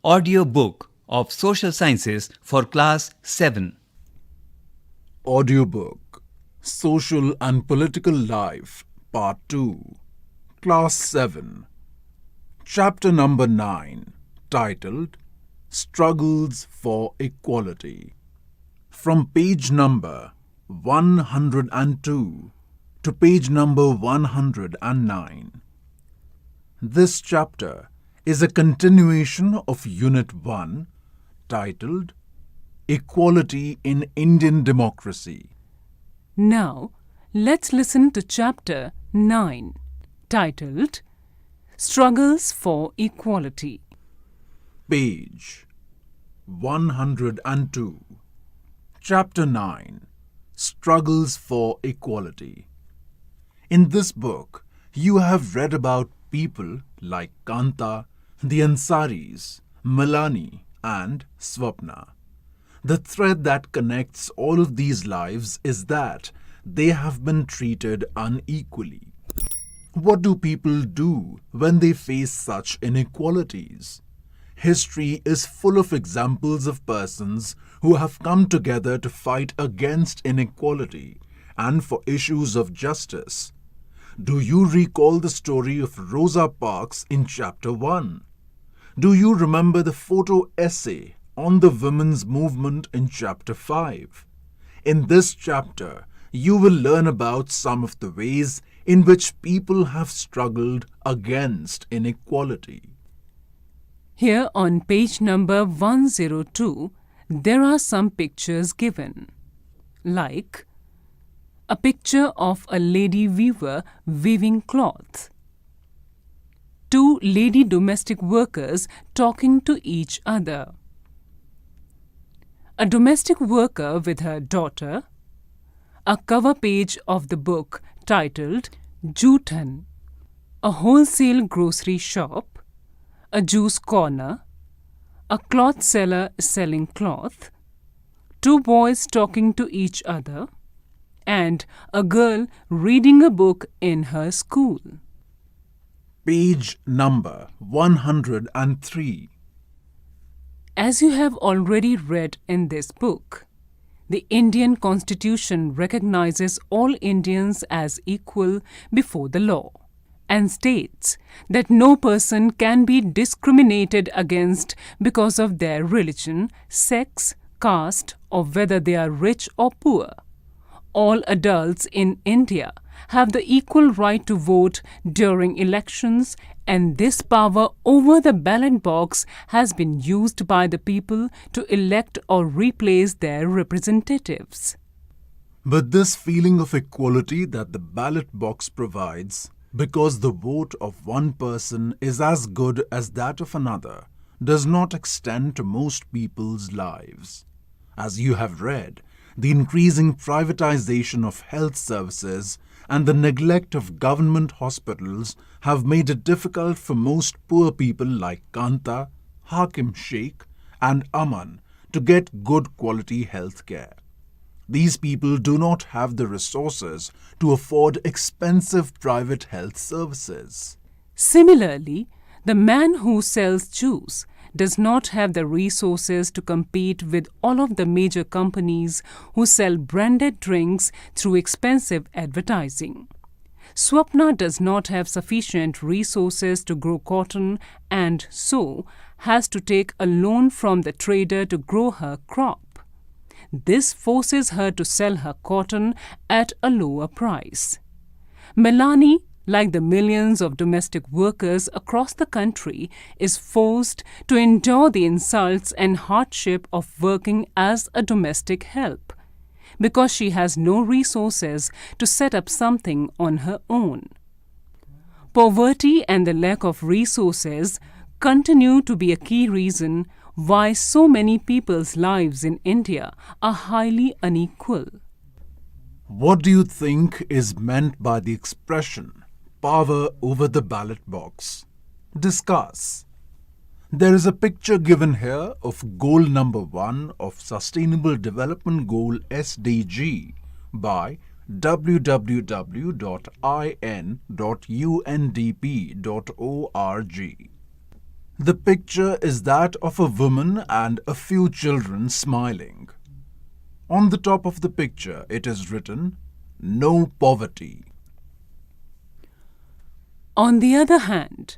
audio book of Social Sciences for Class 7. Audiobook Social and Political Life Part 2 Class 7 Chapter number 9 titled Struggles for Equality. From page number 102 to page number 109. This chapter is a continuation of Unit 1 titled Equality in Indian Democracy. Now, let's listen to Chapter 9 titled Struggles for Equality. Page 102. Chapter 9 Struggles for Equality. In this book, you have read about people like Kanta, the Ansaris, Milani, and Swapna. The thread that connects all of these lives is that they have been treated unequally. What do people do when they face such inequalities? History is full of examples of persons who have come together to fight against inequality and for issues of justice. Do you recall the story of Rosa Parks in Chapter 1? Do you remember the photo essay on the women's movement in Chapter 5? In this chapter, you will learn about some of the ways in which people have struggled against inequality. Here on page number 102, there are some pictures given, like a picture of a lady weaver weaving cloth, two lady domestic workers talking to each other, a domestic worker with her daughter, a cover page of the book titled Jutan, a wholesale grocery shop, a juice corner, a cloth seller selling cloth, two boys talking to each other, and a girl reading a book in her school. Page number 103. As you have already read in this book, the Indian Constitution recognizes all Indians as equal before the law and states that no person can be discriminated against because of their religion, sex, caste, or whether they are rich or poor. All adults in India have the equal right to vote during elections, and this power over the ballot box has been used by the people to elect or replace their representatives. But this feeling of equality that the ballot box provides, because the vote of one person is as good as that of another, does not extend to most people's lives. As you have read, the increasing privatization of health services and the neglect of government hospitals have made it difficult for most poor people like Kanta, Hakim Sheikh, and Aman to get good quality health care. These people do not have the resources to afford expensive private health services. Similarly, the man who sells juice does not have the resources to compete with all of the major companies who sell branded drinks through expensive advertising. Swapna does not have sufficient resources to grow cotton and so has to take a loan from the trader to grow her crop. This forces her to sell her cotton at a lower price. Milani, like the millions of domestic workers across the country, is forced to endure the insults and hardship of working as a domestic help because she has no resources to set up something on her own. Poverty and the lack of resources continue to be a key reason why so many people's lives in India are highly unequal. What do you think is meant by the expression power over the ballot box? Discuss. There is a picture given here of goal number 1 of Sustainable Development Goal SDG by www.in.undp.org. The picture is that of a woman and a few children smiling. On the top of the picture, it is written, "No poverty." On the other hand,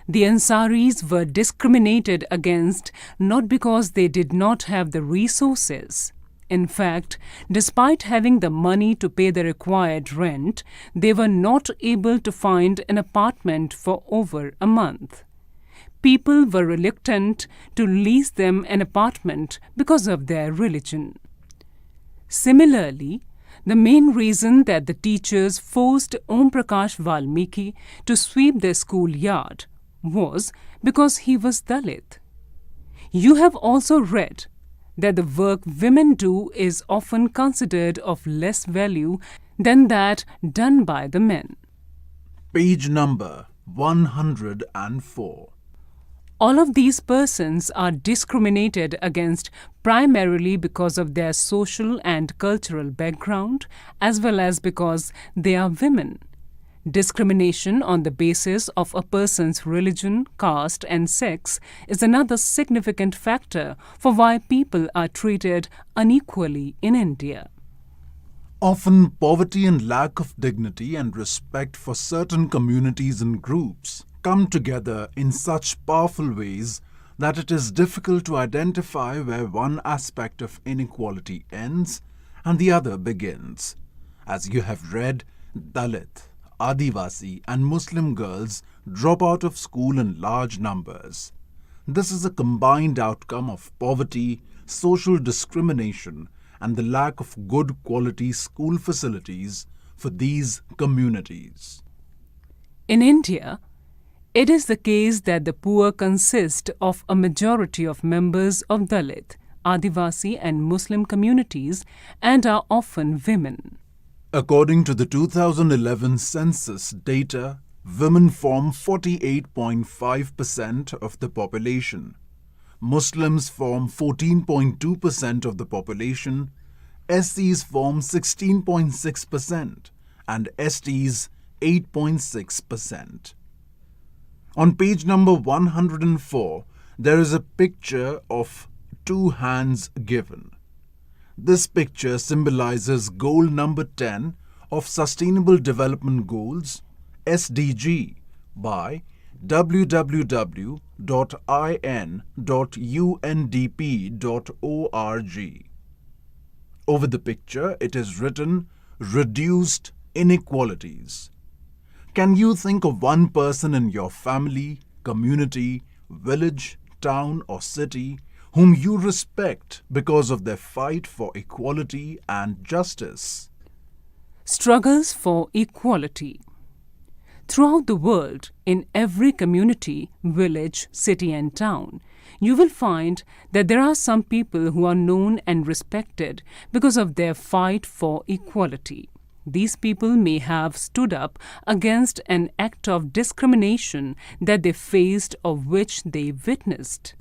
the Ansaris were discriminated against not because they did not have the resources. In fact, despite having the money to pay the required rent, they were not able to find an apartment for over a month. People were reluctant to lease them an apartment because of their religion. Similarly, the main reason that the teachers forced Om Prakash Valmiki to sweep their schoolyard was because he was Dalit. You have also read that the work women do is often considered of less value than that done by the men. Page number 104. All of these persons are discriminated against primarily because of their social and cultural background, as well as because they are women. Discrimination on the basis of a person's religion, caste, and sex is another significant factor for why people are treated unequally in India. Often, poverty and lack of dignity and respect for certain communities and groups come together in such powerful ways that it is difficult to identify where one aspect of inequality ends and the other begins. As you have read, Dalit, Adivasi, and Muslim girls drop out of school in large numbers. This is a combined outcome of poverty, social discrimination, and the lack of good quality school facilities for these communities. In India, it is the case that the poor consist of a majority of members of Dalit, Adivasi, and Muslim communities and are often women. According to the 2011 census data, women form 48.5% of the population. Muslims form 14.2% of the population, SCs form 16.6%, and STs 8.6%. On page number 104, there is a picture of two hands given. This picture symbolizes goal number 10 of Sustainable Development Goals, SDG, by www.in.undp.org. Over the picture, it is written, "Reduced inequalities." Can you think of one person in your family, community, village, town, or city whom you respect because of their fight for equality and justice? Struggles for equality. Throughout the world, in every community, village, city, and town, you will find that there are some people who are known and respected because of their fight for equality. These people may have stood up against an act of discrimination that they faced or which they witnessed.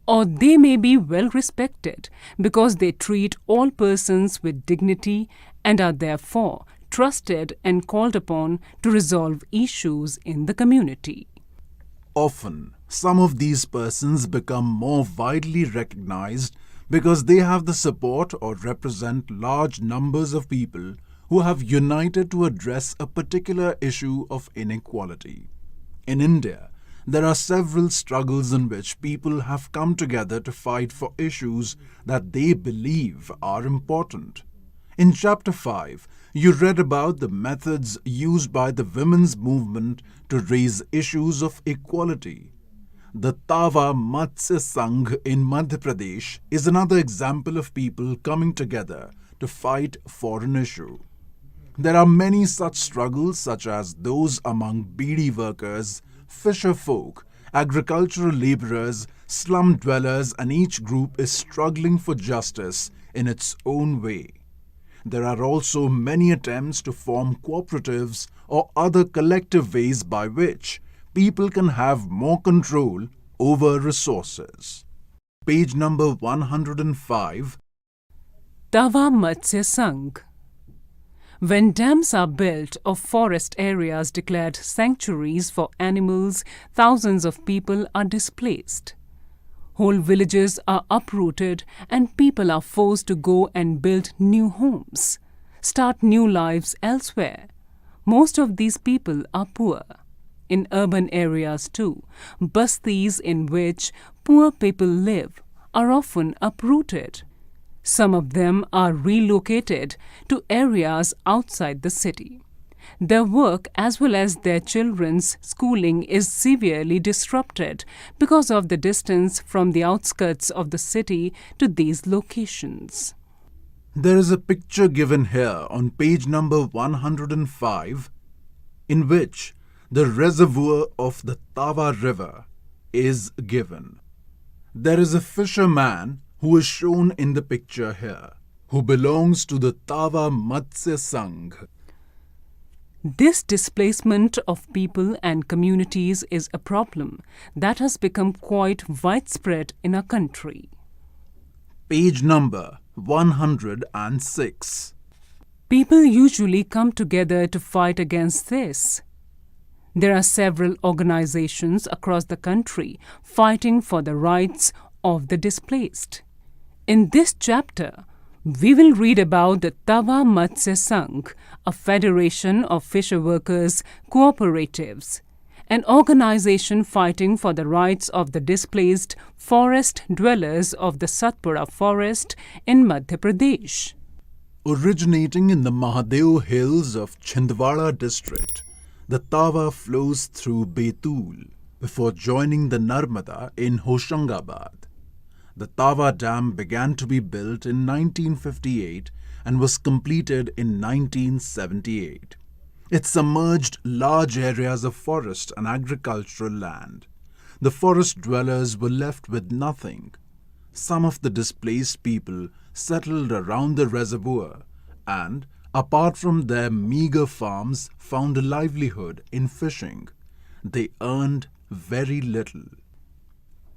Or they may be well respected because they treat all persons with dignity and are therefore trusted and called upon to resolve issues in the community. Often, some of these persons become more widely recognized because they have the support or represent large numbers of people who have united to address a particular issue of inequality. In India, there are several struggles in which people have come together to fight for issues that they believe are important. In Chapter 5, you read about the methods used by the women's movement to raise issues of equality. The Tava Matsya Sangh in Madhya Pradesh is another example of people coming together to fight for an issue. There are many such struggles, such as those among beedi workers, fisher folk, agricultural laborers, slum dwellers, and each group is struggling for justice in its own way. There are also many attempts to form cooperatives or other collective ways by which people can have more control over resources. Page number 105. Tava Matsya Sangh. When dams are built or forest areas declared sanctuaries for animals, thousands of people are displaced. Whole villages are uprooted and people are forced to go and build new homes, start new lives elsewhere. Most of these people are poor. In urban areas too, bastis in which poor people live are often uprooted. Some of them are relocated to areas outside the city. Their work as well as their children's schooling is severely disrupted because of the distance from the outskirts of the city to these locations. There is a picture given here on page number 105 in which the reservoir of the Tava River is given. There is a fisherman who is shown in the picture here, who belongs to the Tava Matsya Sangh. This displacement of people and communities is a problem that has become quite widespread in our country. Page number 106. People usually come together to fight against this. There are several organizations across the country fighting for the rights of the displaced. In this chapter, we will read about the Tava Matsya Sangh, a federation of fisher workers cooperatives, an organization fighting for the rights of the displaced forest dwellers of the Satpura forest in Madhya Pradesh. Originating in the Mahadev hills of Chhindwara district, the Tava flows through Betul before joining the Narmada in Hoshangabad. The Tava Dam began to be built in 1958 and was completed in 1978. It submerged large areas of forest and agricultural land. The forest dwellers were left with nothing. Some of the displaced people settled around the reservoir and, apart from their meager farms, found a livelihood in fishing. They earned very little.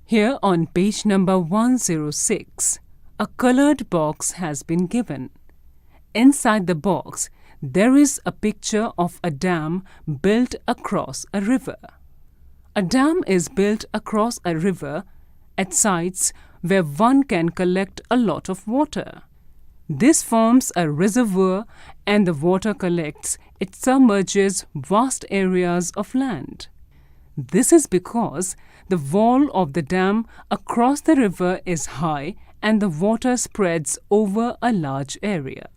Here on page number 106, a colored box has been given. Inside the box, there is a picture of a dam built across a river. A dam is built across a river at sites where one can collect a lot of water. This forms a reservoir and the water collects, it submerges vast areas of land. This is because the wall of the dam across the river is high and the water spreads over a large area.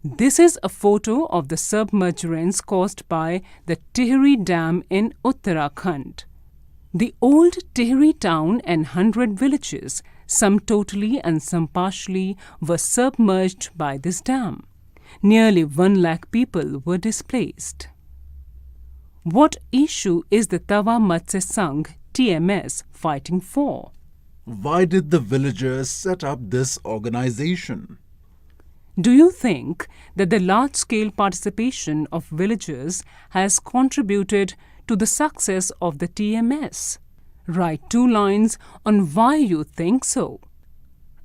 This is a photo of the submergence caused by the Tihri Dam in Uttarakhand. The old Tihri town and 100 villages, some totally and some partially, were submerged by this dam. Nearly 1 lakh people were displaced. What issue is the Tava Matsya Sangh TMS fighting for? Why did the villagers set up this organization? Do you think that the large-scale participation of villagers has contributed to the success of the TMS? Write 2 lines on why you think so.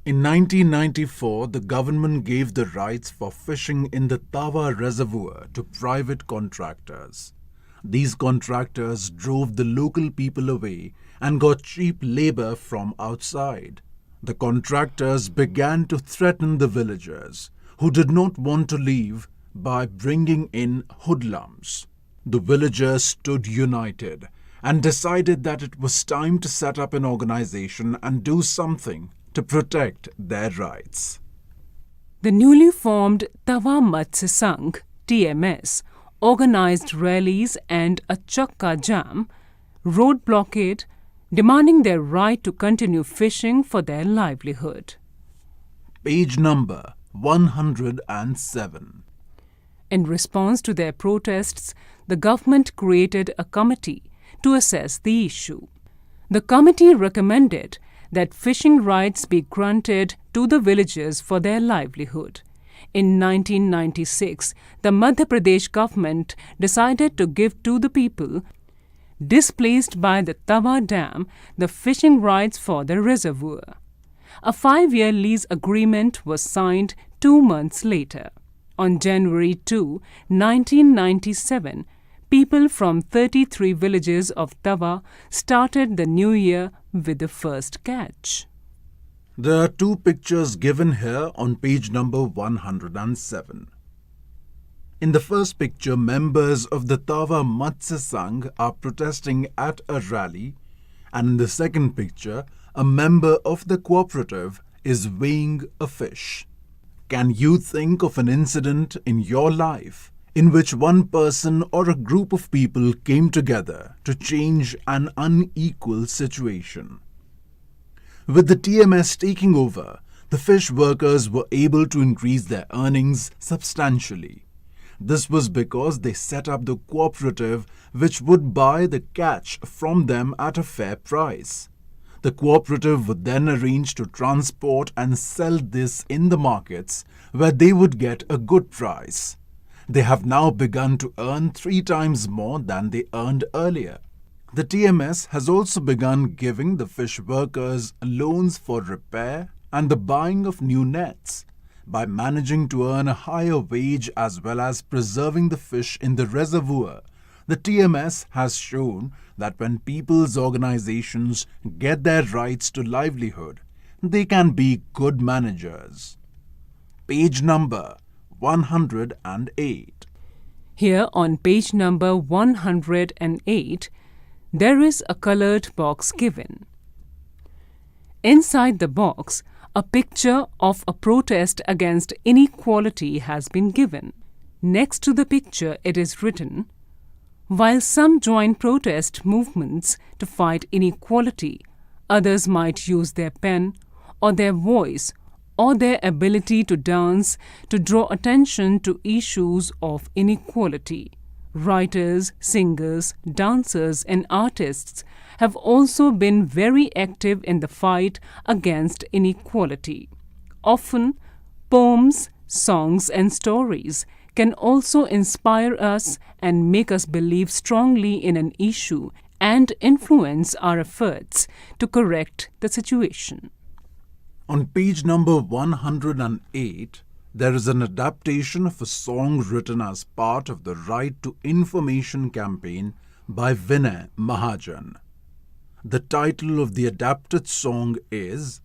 In 1994, the government gave the rights for fishing in the Tava reservoir to private contractors. These contractors drove the local people away and got cheap labor from outside. The contractors began to threaten the villagers, who did not want to leave, by bringing in hoodlums. The villagers stood united and decided that it was time to set up an organization and do something to protect their rights. The newly formed Tava Matsya Sangh TMS organized rallies and a Chakka Jam, road blockade, demanding their right to continue fishing for their livelihood. Page number 107. In response to their protests, the government created a committee to assess the issue. The committee recommended that fishing rights be granted to the villagers for their livelihood. In 1996, the Madhya Pradesh government decided to give to the people displaced by the Tava Dam the fishing rights for the reservoir. A 5-year lease agreement was signed 2 months later. On January 2, 1997, people from 33 villages of Tava started the new year with the first catch. There are two pictures given here on page number 107. In the first picture, members of the Tava Matsya Sangh are protesting at a rally, and in the second picture, a member of the cooperative is weighing a fish. Can you think of an incident in your life in which one person or a group of people came together to change an unequal situation? With the TMS taking over, the fish workers were able to increase their earnings substantially. This was because they set up the cooperative which would buy the catch from them at a fair price. The cooperative would then arrange to transport and sell this in the markets where they would get a good price. They have now begun to earn 3 times more than they earned earlier. The TMS has also begun giving the fish workers loans for repair and the buying of new nets. By managing to earn a higher wage as well as preserving the fish in the reservoir, the TMS has shown that when people's organizations get their rights to livelihood, they can be good managers. Page number 108. Here on page number 108, there is a colored box given. Inside the box, a picture of a protest against inequality has been given. Next to the picture, it is written, "While some join protest movements to fight inequality, others might use their pen or their voice or their ability to dance to draw attention to issues of inequality. Writers, singers, dancers, and artists have also been very active in the fight against inequality. Often, poems, songs, and stories can also inspire us and make us believe strongly in an issue and influence our efforts to correct the situation." On page number 108, there is an adaptation of a song written as part of the Right to Information campaign by Vinay Mahajan. The title of the adapted song is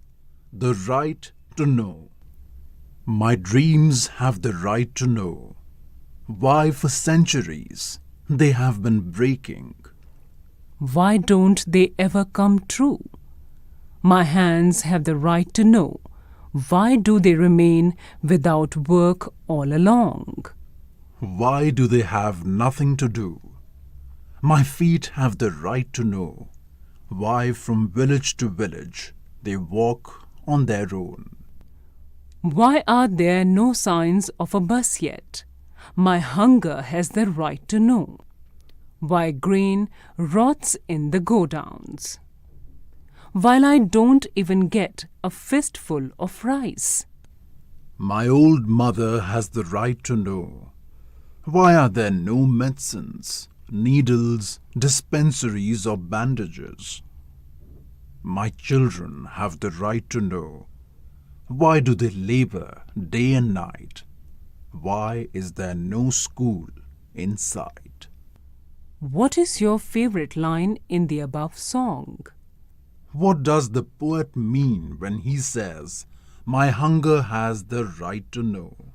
The Right to Know. My dreams have the right to know why for centuries they have been breaking. Why don't they ever come true? My hands have the right to know. Why do they remain without work all along? Why do they have nothing to do? My feet have the right to know why from village to village they walk on their own. Why are there no signs of a bus yet? My hunger has the right to know why grain rots in the godowns, while I don't even get a fistful of rice. My old mother has the right to know why are there no medicines, needles, dispensaries or bandages. My children have the right to know why do they labor day and night. Why is there no school in sight? What is your favorite line in the above song? What does the poet mean when he says, "My hunger has the right to know"?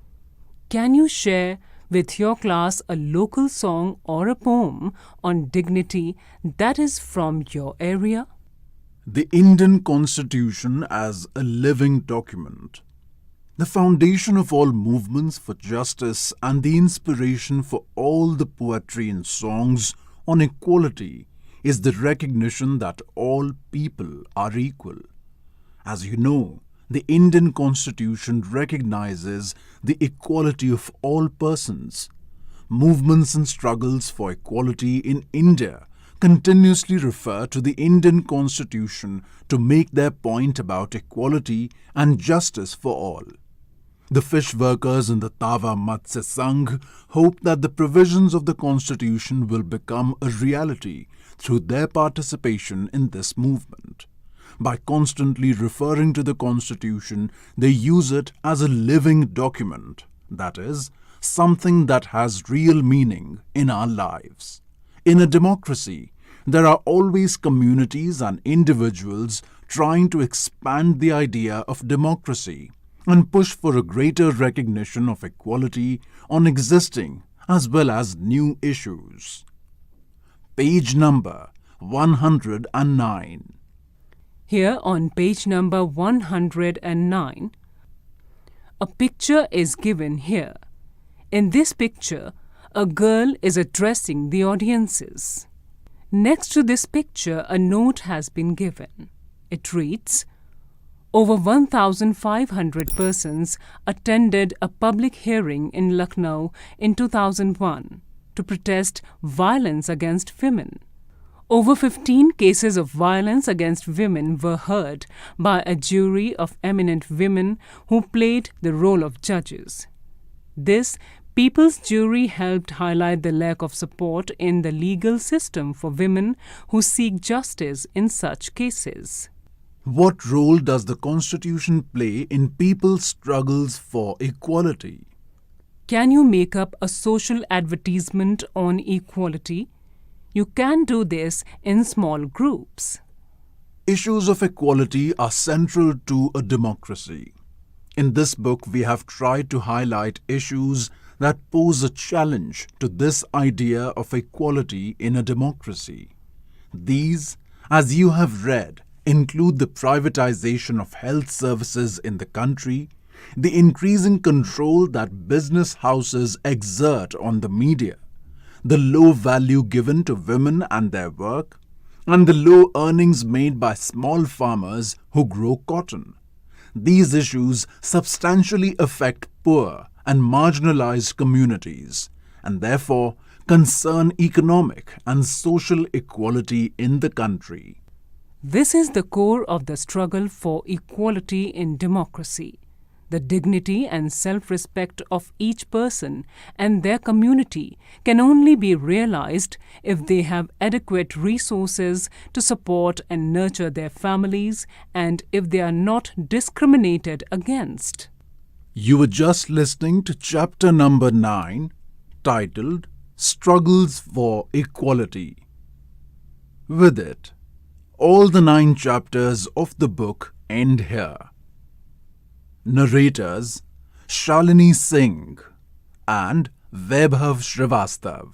Can you share with your class a local song or a poem on dignity that is from your area? The Indian Constitution as a living document, the foundation of all movements for justice and the inspiration for all the poetry and songs on equality, is the recognition that all people are equal. As you know, the Indian Constitution recognizes the equality of all persons. Movements and struggles for equality in India continuously refer to the Indian Constitution to make their point about equality and justice for all. The fish workers in the Tava Matsya Sangh hope that the provisions of the Constitution will become a reality through their participation in this movement. By constantly referring to the Constitution, they use it as a living document, that is, something that has real meaning in our lives. In a democracy, there are always communities and individuals trying to expand the idea of democracy and push for a greater recognition of equality on existing as well as new issues. Page number 109. Here on page number 109, a picture is given here. In this picture, a girl is addressing the audiences. Next to this picture, a note has been given. It reads, over 1,500 persons attended a public hearing in Lucknow in 2001 to protest violence against women. Over 15 cases of violence against women were heard by a jury of eminent women who played the role of judges. This People's Jury helped highlight the lack of support in the legal system for women who seek justice in such cases. What role does the Constitution play in people's struggles for equality? Can you make up a social advertisement on equality? You can do this in small groups. Issues of equality are central to a democracy. In this book, we have tried to highlight issues that pose a challenge to this idea of equality in a democracy. These, as you have read, include the privatization of health services in the country, the increasing control that business houses exert on the media, the low value given to women and their work, and the low earnings made by small farmers who grow cotton. These issues substantially affect poor and marginalized communities, and therefore concern economic and social equality in the country. This is the core of the struggle for equality in democracy. The dignity and self-respect of each person and their community can only be realized if they have adequate resources to support and nurture their families and if they are not discriminated against. You were just listening to chapter number 9, titled Struggles for Equality. With it, all the 9 chapters of the book end here. Narrators Shalini Singh and Vaibhav Srivastav.